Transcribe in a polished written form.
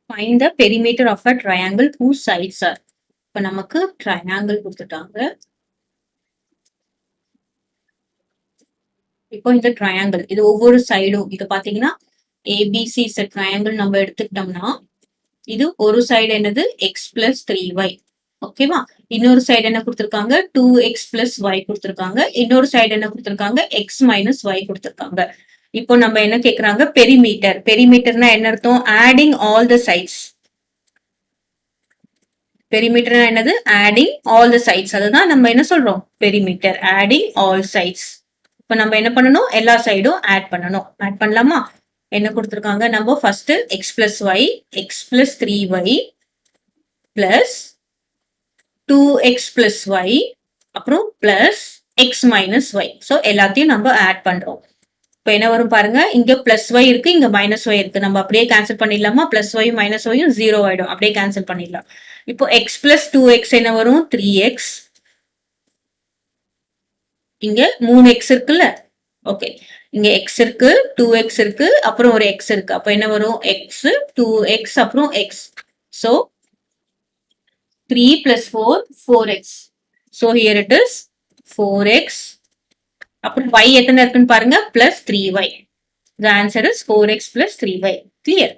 Find the perimeter of a triangle whose sides are. இப்ப நமக்கு triangle கொடுத்துட்டாங்க. இப்போ இந்த triangle இது ஒவ்வொரு சைடும் இது பாத்தீங்கன்னா ABC is a triangle நம்ம எடுத்துக்கிட்டோம்னா இது ஒரு சைடு என்னது x plus 3y. ஓகேவா? இன்னொரு சைடு என்ன கொடுத்திருக்காங்க 2x plus y கொடுத்திருக்காங்க. இன்னொரு சைடு என்ன கொடுத்திருக்காங்க x minus y கொடுத்திருக்காங்க. இப்போ நம்ம என்ன கேக்குறாங்க பெரிமீட்டர். பெரிமீட்டர்னா என்ன அர்த்தம்? Adding all the sides. பெரிமீட்டர்னா என்னது? Adding all the sides. அதுதான் நம்ம என்ன சொல்றோம் பெரிமீட்டர் ஆடிங் ஆல் சைட்ஸ். இப்ப நம்ம என்ன பண்ணணும் எல்லா சைடும் ஆட் பண்ணணும். ஆட் பண்ணலாமா? என்ன கொடுத்திருக்காங்க நம்ம first x plus y x plus 3y plus 2x plus y அப்புறம் plus x minus y. So எல்லாத்தையும் நம்ம ஆட் பண்றோம். இப்போ என்ன வரும் பாருங்க இங்க பிளஸ் y இருக்கு இங்க மைனஸ் y இருக்கு. நம்ம அப்படியே கேன்சல் பண்ணிடலாமா? பிளஸ் y மைனஸ் yயும் 0 ஆயிடும். அப்படியே கேன்சல் பண்ணிடலாம். இப்போ x plus 2x என்ன வரும் 3x. இங்க 3x இருக்குல்ல. ஓகே இங்க x இருக்கு 2x இருக்கு அப்புறம் ஒரு x இருக்கு. அப்ப என்ன வரும் x 2x அப்புறம் x. So 3 plus 4 4x. So here it is 4x. அப்புறம் y எத்தனை இருக்குன்னு பாருங்க plus 3y. The answer is 4x plus 3y. Clear?